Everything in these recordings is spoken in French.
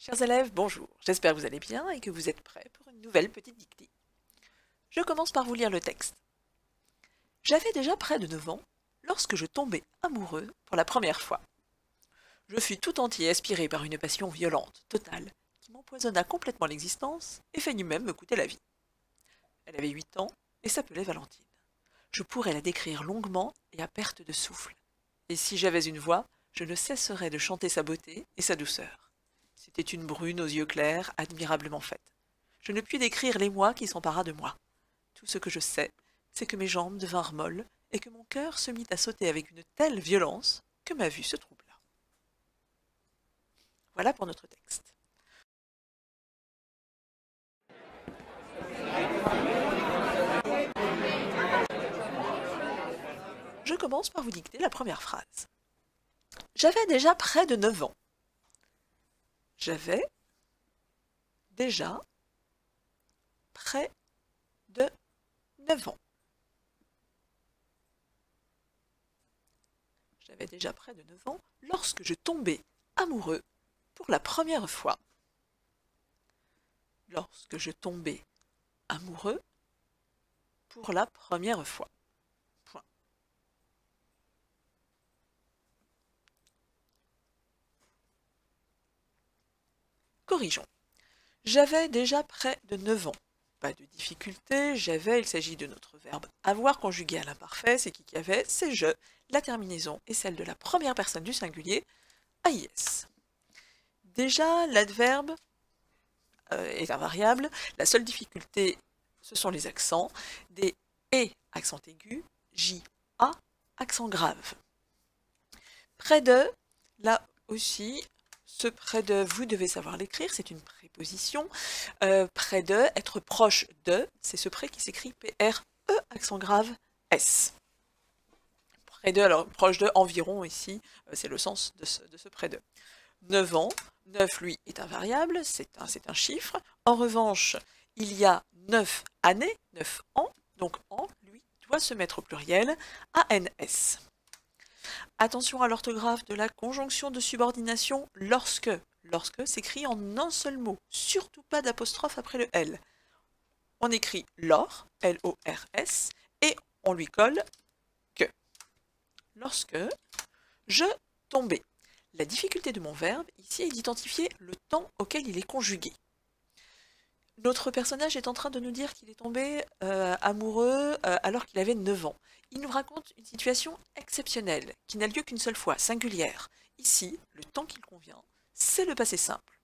Chers élèves, bonjour. J'espère que vous allez bien et que vous êtes prêts pour une nouvelle petite dictée. Je commence par vous lire le texte. J'avais déjà près de 9 ans lorsque je tombai amoureux pour la première fois. Je fus tout entier aspiré par une passion violente, totale, qui m'empoisonna complètement l'existence et faillit même me coûter la vie. Elle avait 8 ans et s'appelait Valentine. Je pourrais la décrire longuement et à perte de souffle. Et si j'avais une voix, je ne cesserais de chanter sa beauté et sa douceur. C'était une brune aux yeux clairs, admirablement faite. Je ne puis décrire l'émoi qui s'empara de moi. Tout ce que je sais, c'est que mes jambes devinrent molles et que mon cœur se mit à sauter avec une telle violence que ma vue se troubla. Voilà pour notre texte. Je commence par vous dicter la première phrase. J'avais déjà près de 9 ans. J'avais déjà près de 9 ans. J'avais déjà près de 9 ans lorsque je tombai amoureux pour la première fois. Lorsque je tombai amoureux pour la première fois. Point. Corrigeons. J'avais déjà près de 9 ans. Pas de difficulté, j'avais, il s'agit de notre verbe avoir conjugué à l'imparfait, c'est qui avait, c'est je, la terminaison est celle de la première personne du singulier, AIS. Déjà, l'adverbe est invariable, la seule difficulté, ce sont les accents, des et accent aigu, j, a, accent grave. Près de, là aussi, ce près de, vous devez savoir l'écrire, c'est une préposition. Près de, être proche de, c'est ce près qui s'écrit P-R-E, accent grave, S. Près de, alors proche de, environ ici, c'est le sens de ce près de. 9 ans, 9 lui est invariable, c'est un chiffre. En revanche, il y a 9 années, 9 ans, donc an, lui, doit se mettre au pluriel, A-N-S. Attention à l'orthographe de la conjonction de subordination lorsque. Lorsque s'écrit en un seul mot, surtout pas d'apostrophe après le L. On écrit lor, L-O-R-S, et on lui colle que. Lorsque je tombais. La difficulté de mon verbe, ici, est d'identifier le temps auquel il est conjugué. Notre personnage est en train de nous dire qu'il est tombé amoureux alors qu'il avait 9 ans. Il nous raconte une situation exceptionnelle, qui n'a lieu qu'une seule fois, singulière. Ici, le temps qu'il convient, c'est le passé simple.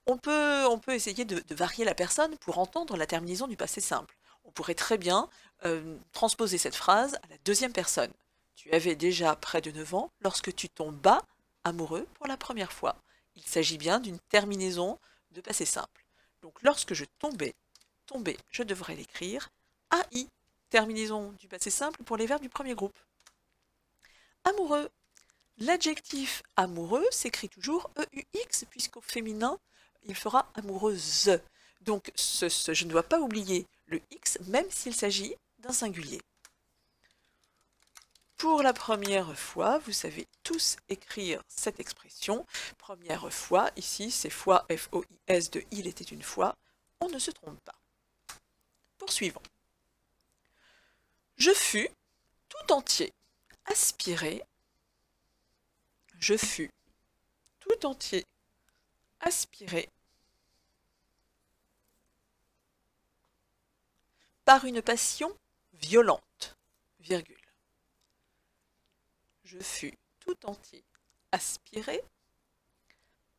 On peut essayer de varier la personne pour entendre la terminaison du passé simple. On pourrait très bien transposer cette phrase à la deuxième personne. Tu avais déjà près de 9 ans lorsque tu tombas amoureux pour la première fois. Il s'agit bien d'une terminaison de passé simple. Donc lorsque je tombais, je devrais l'écrire AI, terminaison du passé simple pour les verbes du premier groupe. Amoureux. L'adjectif amoureux s'écrit toujours EUX, puisqu'au féminin, il fera amoureuse. Donc je ne dois pas oublier le X, même s'il s'agit d'un singulier. Pour la première fois, vous savez tous écrire cette expression. Première fois, ici, c'est fois, F-O-I-S de il était une fois. On ne se trompe pas. Poursuivons. Je fus tout entier aspiré. Je fus tout entier aspiré par une passion violente, virgule. Je fus tout entier aspiré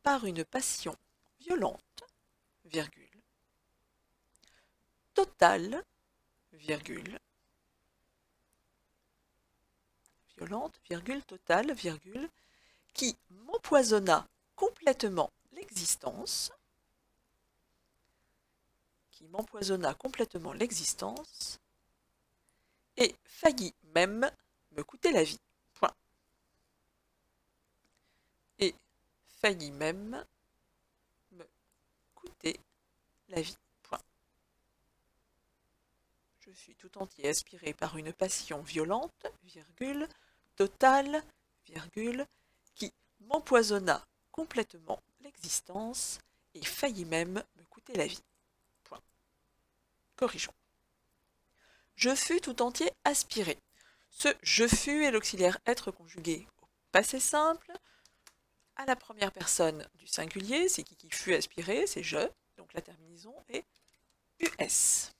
par une passion violente, virgule, totale, virgule, violente, virgule, totale, virgule, qui m'empoisonna complètement l'existence, et faillit même me coûter la vie. Point. Et faillit même me coûter la vie. Point. Je fus tout entier aspiré par une passion violente, virgule, totale, virgule, qui m'empoisonna complètement l'existence et faillit même me coûter la vie. Point. Corrigeons. Je fus tout entier aspiré. Ce je fus est l'auxiliaire être conjugué au passé simple, à la première personne du singulier, c'est qui fut aspiré, c'est je, donc la terminaison est US.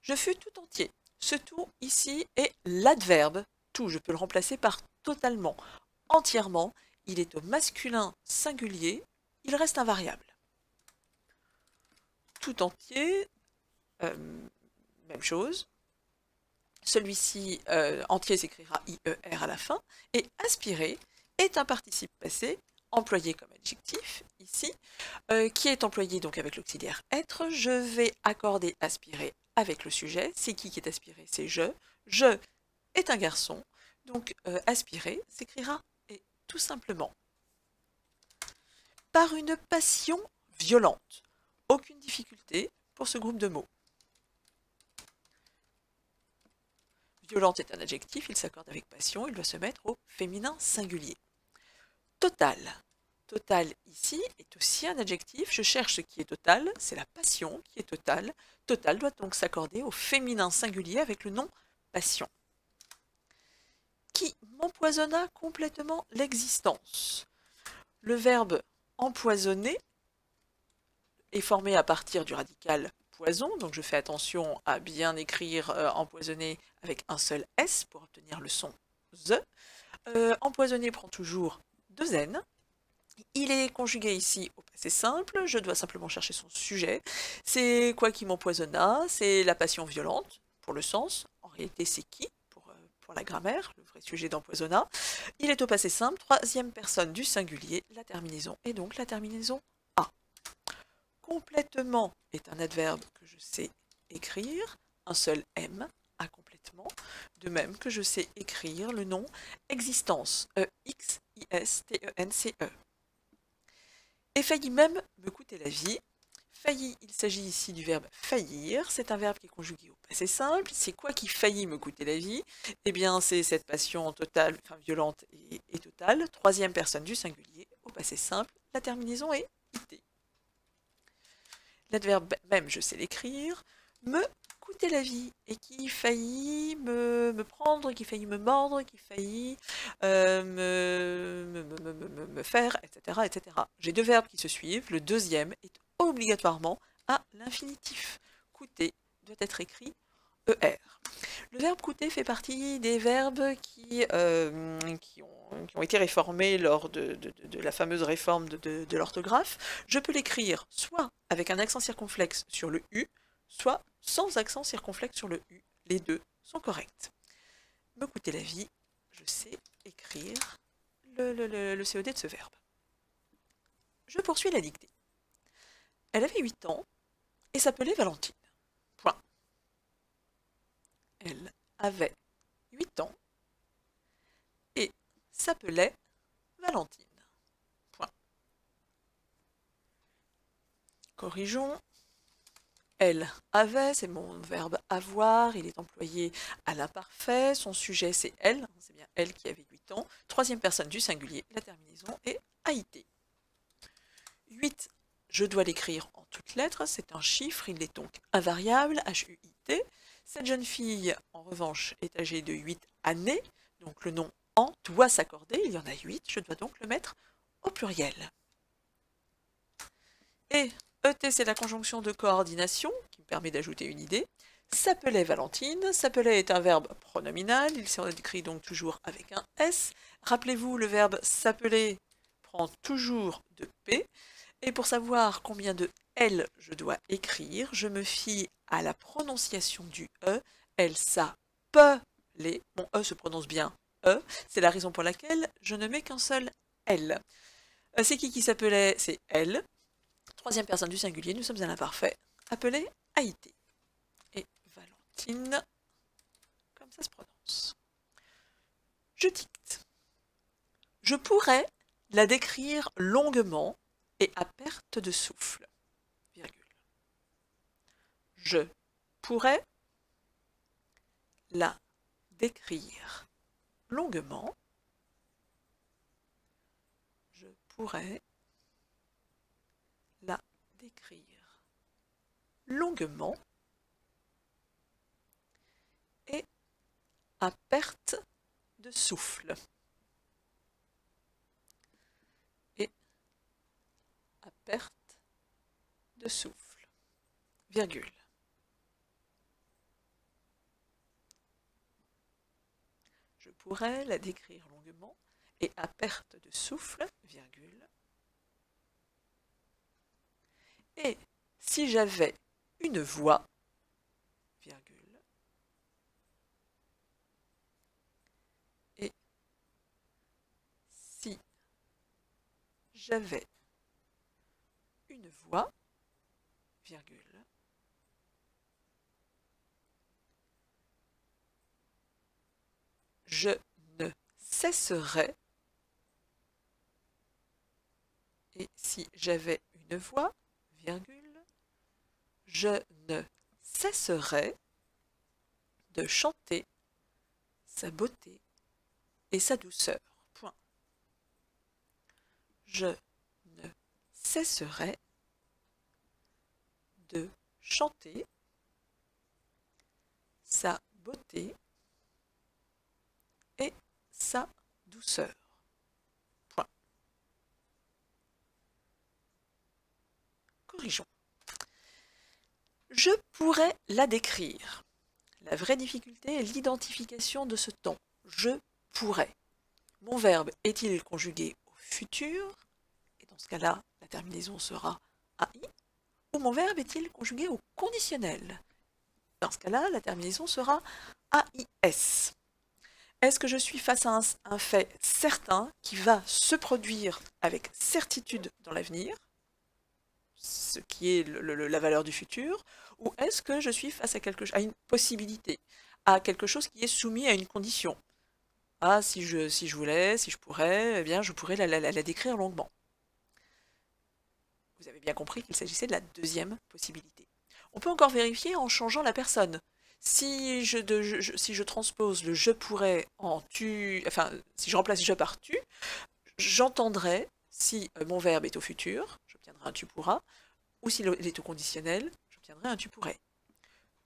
Je fus tout entier. Ce tout ici est l'adverbe tout, je peux le remplacer par totalement, entièrement, il est au masculin singulier, il reste invariable. Tout entier, même chose. Celui-ci, entier, s'écrira IER à la fin. Et aspirer est un participe passé, employé comme adjectif, ici, qui est employé donc avec l'auxiliaire être. Je vais accorder aspirer avec le sujet. C'est qui est aspiré? C'est je. Je est un garçon. Donc, aspirer s'écrira et tout simplement. Par une passion violente. Aucune difficulté pour ce groupe de mots. Violente est un adjectif, il s'accorde avec passion, il doit se mettre au féminin singulier. Total. Total ici est aussi un adjectif, je cherche ce qui est total, c'est la passion qui est totale. Total doit donc s'accorder au féminin singulier avec le nom passion. Qui m'empoisonna complètement l'existence. Le verbe empoisonner est formé à partir du radical poison, donc je fais attention à bien écrire empoisonner avec un seul S pour obtenir le son THE. Empoisonner prend toujours 2 N. Il est conjugué ici au passé simple, je dois simplement chercher son sujet. C'est quoi qui m'empoisonna? C'est la passion violente, pour le sens. En réalité, c'est qui pour la grammaire, le vrai sujet d'empoisonna. Il est au passé simple, 3e personne du singulier, la terminaison est donc la terminaison A. Complètement est un adverbe que je sais écrire, un seul M à complètement, de même que je sais écrire le nom existence, E-X-I-S-T-E-N-C-E. Et faillit même me coûter la vie. Failli, il s'agit ici du verbe faillir, c'est un verbe qui est conjugué au passé simple. C'est quoi qui faillit me coûter la vie? Eh bien, c'est cette passion totale, enfin violente et totale, 3e personne du singulier, au passé simple, la terminaison est IT. L'adverbe même, je sais l'écrire, me coûter la vie, et qui faillit me prendre, qui faillit me mordre, qui faillit me faire, etc. etc. J'ai 2 verbes qui se suivent, le deuxième est obligatoirement à l'infinitif. Coûter doit être écrit ER. Le verbe coûter fait partie des verbes qui ont été réformés lors de la fameuse réforme de l'orthographe. Je peux l'écrire soit avec un accent circonflexe sur le U, soit sans accent circonflexe sur le U. Les deux sont corrects. Me coûter la vie, je sais écrire le COD de ce verbe. Je poursuis la dictée. Elle avait 8 ans et s'appelait Valentine. Point. Elle avait 8 ans et s'appelait Valentine. Point. Corrigeons. Elle avait, c'est mon verbe avoir, il est employé à l'imparfait, son sujet c'est elle, c'est bien elle qui avait 8 ans. 3e personne du singulier, la terminaison est AIT. 8, je dois l'écrire en toutes lettres, c'est un chiffre, il est donc invariable, HUIT. Cette jeune fille, en revanche, est âgée de 8 années, donc le nom en doit s'accorder, il y en a 8, je dois donc le mettre au pluriel. Et ET, c'est la conjonction de coordination, qui me permet d'ajouter une idée. S'appelait Valentine, s'appelait est un verbe pronominal, il s'écrit donc toujours avec un S. Rappelez-vous, le verbe s'appeler prend toujours de P. Et pour savoir combien de L je dois écrire, je me fie à la prononciation du E. Elle s'appelait, mon E se prononce bien E, c'est la raison pour laquelle je ne mets qu'un seul L. C'est qui s'appelait? C'est elle. 3e personne du singulier, nous sommes à l'imparfait, appelé AIT. Et Valentine, comme ça se prononce. Je dicte. Je pourrais la décrire longuement et à perte de souffle. Virgule. Je pourrais la décrire longuement. Je pourrais la décrire longuement et à perte de souffle. Et à perte de souffle. Virgule. Je pourrais la décrire longuement et à perte de souffle, virgule. Et si j'avais une voix, virgule, et si j'avais une voix, virgule, je ne cesserais, et si j'avais une voix, virgule, je ne cesserais de chanter sa beauté et sa douceur. Point. Je ne cesserai de chanter sa beauté et sa douceur. Point. Corrigeons. Je pourrais la décrire. La vraie difficulté est l'identification de ce temps. Je pourrais. Mon verbe est-il conjugué au futur? Et dans ce cas-là, la terminaison sera AI. Ou mon verbe est-il conjugué au conditionnel? Dans ce cas-là, la terminaison sera AIS. Est-ce que je suis face à un fait certain qui va se produire avec certitude dans l'avenir, ce qui est la valeur du futur, ou est-ce que je suis face à une possibilité, à quelque chose qui est soumis à une condition? Ah, si je voulais, si je pourrais, eh bien je pourrais la décrire longuement. Vous avez bien compris qu'il s'agissait de la deuxième possibilité. On peut encore vérifier en changeant la personne. Si je transpose le je pourrais en tu, enfin, si je remplace je par tu, j'entendrai, si mon verbe est au futur, j'obtiendrai un tu pourras, ou s'il est au conditionnel, j'obtiendrai un tu pourrais.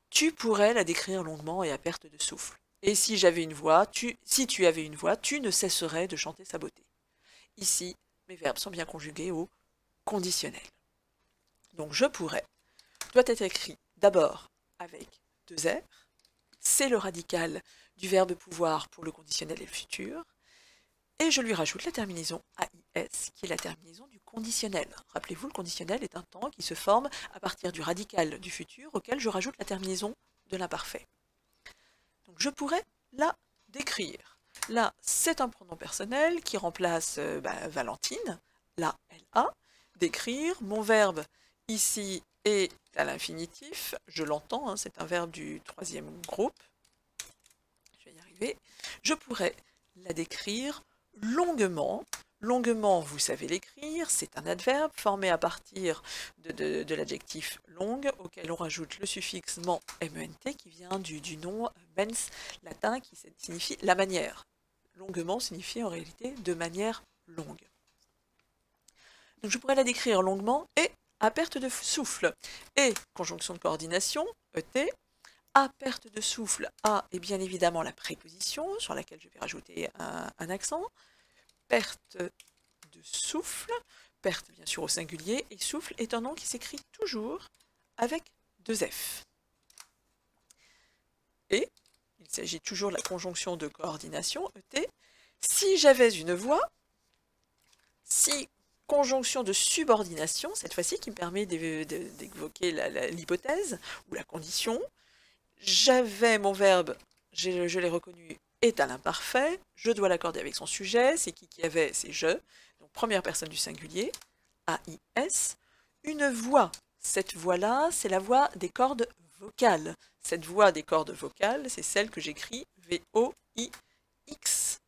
Tu pourrais la décrire longuement et à perte de souffle. Et si j'avais une voix, si tu avais une voix, tu ne cesserais de chanter sa beauté. Ici, mes verbes sont bien conjugués au conditionnel. Donc je pourrais doit être écrit d'abord avec deux R, c'est le radical du verbe pouvoir pour le conditionnel et le futur, et je lui rajoute la terminaison AIS, qui est la terminaison du conditionnel. Rappelez-vous, le conditionnel est un temps qui se forme à partir du radical du futur auquel je rajoute la terminaison de l'imparfait. Donc je pourrais la décrire. Là, c'est un pronom personnel qui remplace Valentine, là, LA. Décrire, mon verbe ici est à l'infinitif, je l'entends, hein, c'est un verbe du troisième groupe. Je vais y arriver. Je pourrais la décrire longuement. Longuement, vous savez l'écrire, c'est un adverbe formé à partir de l'adjectif longue, auquel on rajoute le suffixe ment, ment, qui vient du nom mens latin, qui signifie la manière. Longuement signifie en réalité de manière longue. Donc je pourrais la décrire longuement et à perte de souffle. Et, conjonction de coordination, ET, à perte de souffle, A est bien évidemment la préposition, sur laquelle je vais rajouter un accent. Perte de souffle, perte bien sûr au singulier, et souffle est un nom qui s'écrit toujours avec deux F. Et, il s'agit toujours de la conjonction de coordination, ET, si j'avais une voix, si conjonction de subordination, cette fois-ci, qui me permet d'évoquer l'hypothèse ou la condition. J'avais mon verbe, je l'ai reconnu, est à l'imparfait, je dois l'accorder avec son sujet, c'est qui avait, c'est je. Donc première personne du singulier, AIS. Une voix, cette voix-là, c'est la voix des cordes vocales. Cette voix des cordes vocales, c'est celle que j'écris V-O-I-X.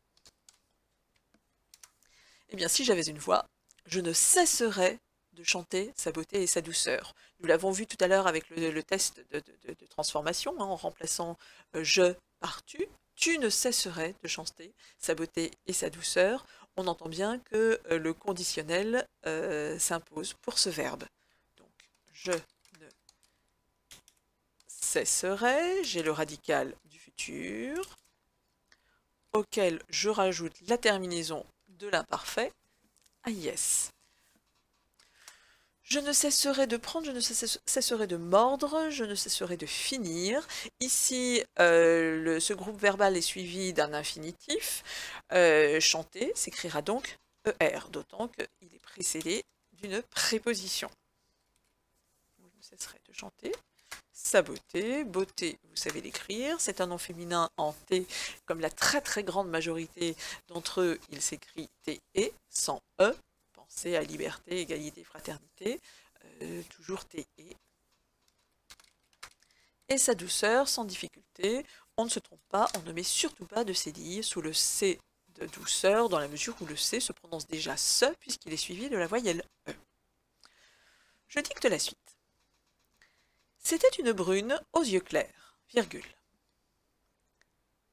Eh bien, si j'avais une voix, je ne cesserai de chanter sa beauté et sa douceur. Nous l'avons vu tout à l'heure avec le test de transformation, hein, en remplaçant je par tu. Tu ne cesserais de chanter sa beauté et sa douceur. On entend bien que le conditionnel s'impose pour ce verbe. Donc, je ne cesserai, j'ai le radical du futur, auquel je rajoute la terminaison de l'imparfait, AIS. Je ne cesserai de prendre, je ne cesserai de mordre, je ne cesserai de finir. Ici, ce groupe verbal est suivi d'un infinitif. Chanter s'écrira donc ER, d'autant qu'il est précédé d'une préposition. Je ne cesserai de chanter. Saboter, beauté, vous savez l'écrire. C'est un nom féminin en T, comme la très très grande majorité d'entre eux, il s'écrit TE, sans E. Pensez à liberté, égalité, fraternité, toujours TE. Et sa douceur, sans difficulté, on ne se trompe pas, on ne met surtout pas de cédille sous le C de douceur, dans la mesure où le C se prononce déjà SE, puisqu'il est suivi de la voyelle E. Je dicte la suite. C'était une brune aux yeux clairs, virgule.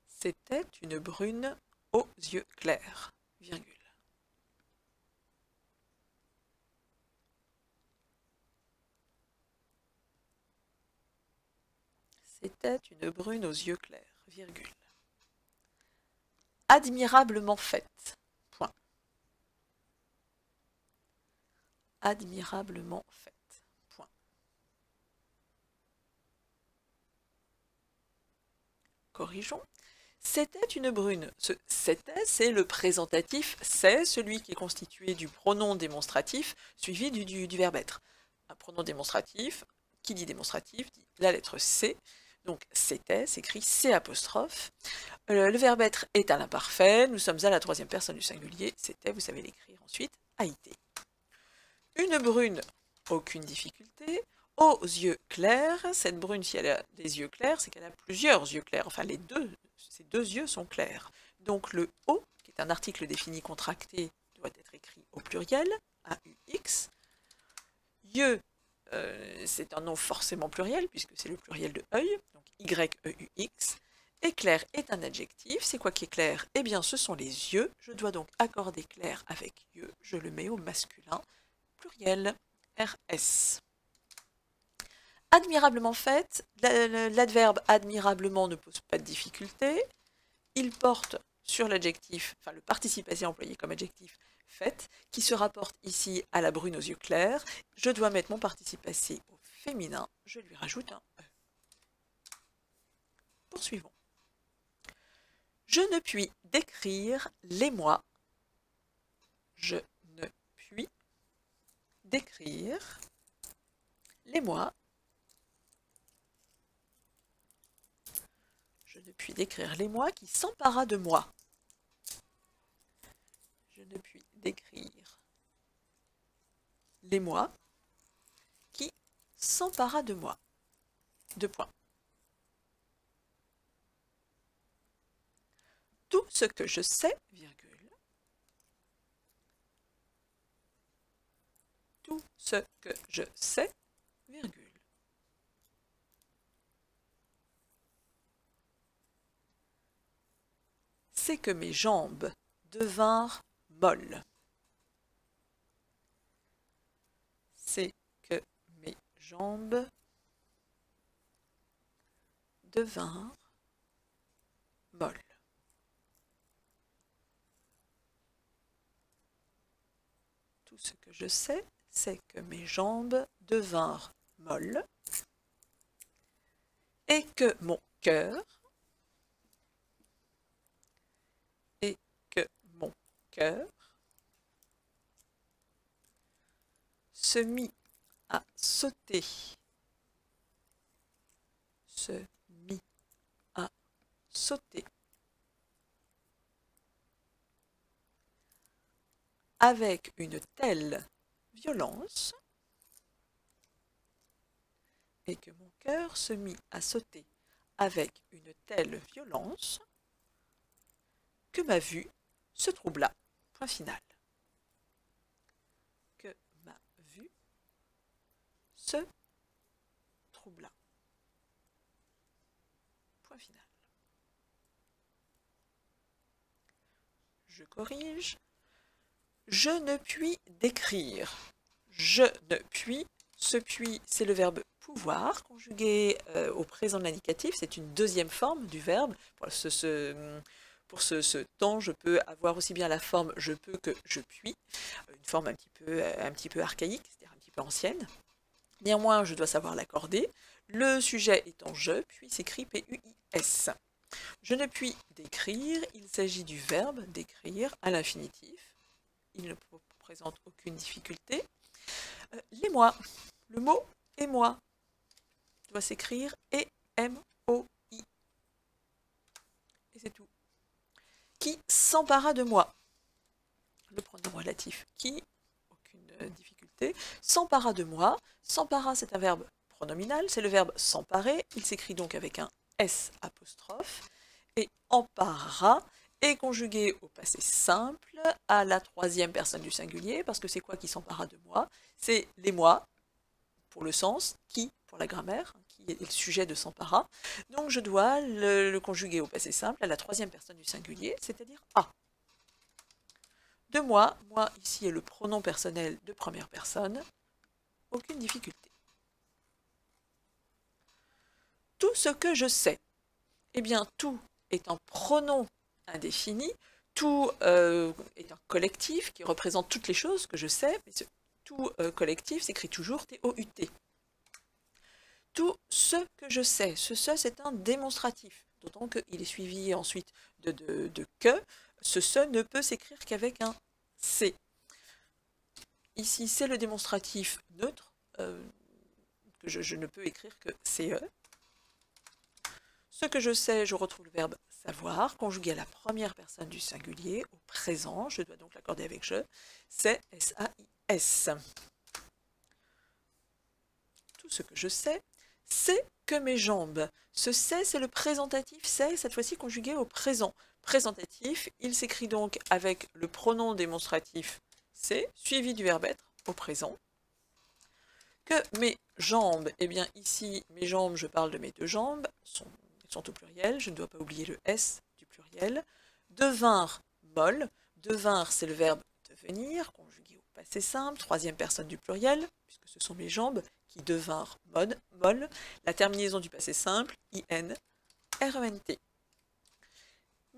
C'était une brune aux yeux clairs, virgule. C'était une brune aux yeux clairs, virgule. Admirablement faite, point. Admirablement faite, point. Corrigeons. C'était une brune. Ce c'était, c'est le présentatif, c'est celui qui est constitué du pronom démonstratif suivi du verbe être. Un pronom démonstratif, qui dit démonstratif, dit la lettre C. Donc c'était s'écrit C apostrophe. Le verbe être est à l'imparfait, nous sommes à la troisième personne du singulier, c'était, vous savez l'écrire ensuite, a été. Une brune, aucune difficulté. Aux yeux clairs, cette brune, si elle a des yeux clairs, c'est qu'elle a plusieurs yeux clairs, enfin ces deux yeux sont clairs. Donc le O, qui est un article défini contracté, doit être écrit au pluriel, AUX. Yeux, c'est un nom forcément pluriel, puisque c'est le pluriel de œil, donc YEUX. Et clair est un adjectif, c'est quoi qui est clair? Eh bien ce sont les yeux, je dois donc accorder clair avec yeux, je le mets au masculin, pluriel, RS. Admirablement faite, l'adverbe admirablement ne pose pas de difficulté, il porte sur l'adjectif, enfin le participe passé employé comme adjectif, faite, qui se rapporte ici à la brune aux yeux clairs. Je dois mettre mon participe passé au féminin, je lui rajoute un E. Poursuivons. Je ne puis décrire l'émoi. Je ne puis décrire l'émoi. Je ne puis décrire l'émoi qui s'empara de moi. Je ne puis décrire l'émoi qui s'empara de moi. Deux points. Tout ce que je sais, virgule. Tout ce que je sais, virgule. C'est que mes jambes devinrent molles. C'est que mes jambes devinrent molles. Tout ce que je sais, c'est que mes jambes devinrent molles et que mon cœur se mit à sauter. Se mit à sauter. Avec une telle violence et que mon cœur se mit à sauter avec une telle violence que ma vue se troubla. Point final. Que ma vue se troubla. Point final. Je corrige. Je ne puis décrire. Je ne puis Ce puis, c'est le verbe pouvoir, conjugué au présent de l'indicatif. C'est une deuxième forme du verbe. Pour ce temps, je peux avoir aussi bien la forme je peux que je puis, une forme un petit peu archaïque, c'est-à-dire un petit peu ancienne. Néanmoins, je dois savoir l'accorder. Le sujet étant je, puis s'écrit P-U-I-S. Je ne puis d'écrire, il s'agit du verbe d'écrire à l'infinitif. Il ne présente aucune difficulté. Les mois. Le mot et moi doit s'écrire E-M-O-I. Et c'est tout. Qui s'empara de moi? Le pronom relatif qui, aucune difficulté, s'empara de moi. S'empara, c'est un verbe pronominal, c'est le verbe s'emparer. Il s'écrit donc avec un S apostrophe. Et empara est conjugué au passé simple à la troisième personne du singulier, parce que c'est quoi qui s'empara de moi? C'est les moi, pour le sens, qui, pour la grammaire, qui est le sujet de s'empara. Donc je dois le conjuguer au passé simple à la troisième personne du singulier, c'est-à-dire A. De moi, moi ici est le pronom personnel de première personne, aucune difficulté. Tout ce que je sais, eh bien tout est un pronom indéfini, tout est un collectif qui représente toutes les choses que je sais, mais ce tout collectif s'écrit toujours T-O-U-T. Tout ce que je sais, ce c'est un démonstratif, d'autant qu'il est suivi ensuite de que, ce ne peut s'écrire qu'avec un C. Ici, c'est le démonstratif neutre, que je ne peux écrire que CE. Ce que je sais, je retrouve le verbe savoir, conjugué à la première personne du singulier, au présent, je dois donc l'accorder avec je, c'est S-A-I-S. Tout ce que je sais, c'est que mes jambes. Ce c'est le présentatif, c'est cette fois-ci conjugué au présent. Présentatif, il s'écrit donc avec le pronom démonstratif c'est, suivi du verbe être au présent. Que mes jambes, eh bien ici, mes jambes, je parle de mes deux jambes, sont au pluriel, je ne dois pas oublier le S du pluriel. Devinrent molles, devinrent c'est le verbe devenir, conjugué au passé simple, troisième personne du pluriel, puisque ce sont mes jambes qui devinrent molles. La terminaison du passé simple, IN, RENT.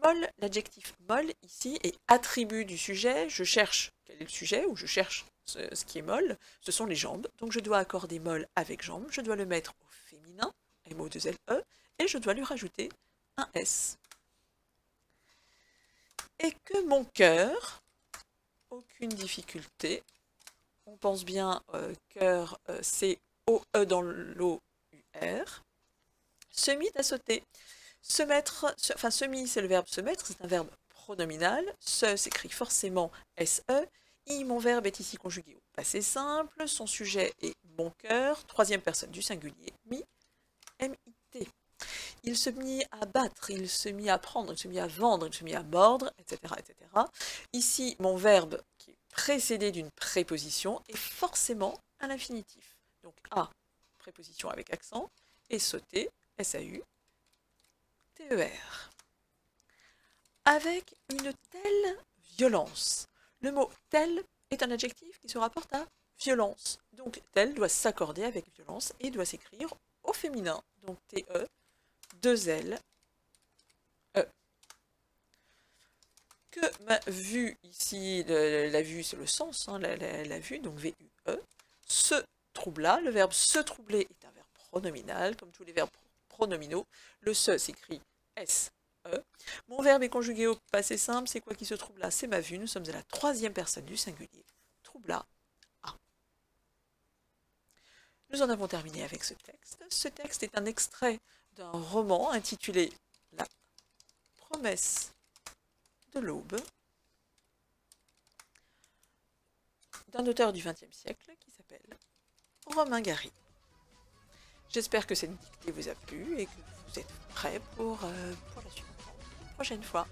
Molle, l'adjectif molle ici est attribut du sujet, je cherche quel est le sujet, ou je cherche ce qui est molle, ce sont les jambes, donc je dois accorder molle avec jambes, je dois le mettre au féminin, M-O-2-L-E, et je dois lui rajouter un S. Et que mon cœur, aucune difficulté, on pense bien cœur, c'est O-E dans l'O-U-R, se mit à sauter. Se mettre, se mit, c'est le verbe se mettre, c'est un verbe pronominal, se s'écrit forcément S-E, mon verbe est ici conjugué au passé simple, son sujet est mon cœur, troisième personne du singulier, mi, M-I-T. Il se mit à battre, il se mit à prendre, il se mit à vendre, il se mit à mordre, etc., etc. Ici, mon verbe qui est précédé d'une préposition est forcément à l'infinitif. Donc A, préposition avec accent, et sauter, S-A-U, T-E-R. Avec une telle violence. Le mot tel est un adjectif qui se rapporte à violence. Donc tel doit s'accorder avec violence et doit s'écrire au féminin. Donc T-E, 2-L, E. Que ma vue, ici, la vue c'est le sens, hein, la vue, donc V-U-E, se troubla. Le verbe se troubler est un verbe pronominal, comme tous les verbes pronominaux. Le se s'écrit S-E. Mon verbe est conjugué au passé simple, c'est quoi qui se troubla? C'est ma vue, nous sommes à la troisième personne du singulier. Troubla, A. Nous en avons terminé avec ce texte. Ce texte est un extrait d'un roman intitulé La promesse de l'aube, d'un auteur du XXe siècle qui s'appelle Romain Gary. J'espère que cette dictée vous a plu et que vous êtes prêts pour la suite. Prochaine fois.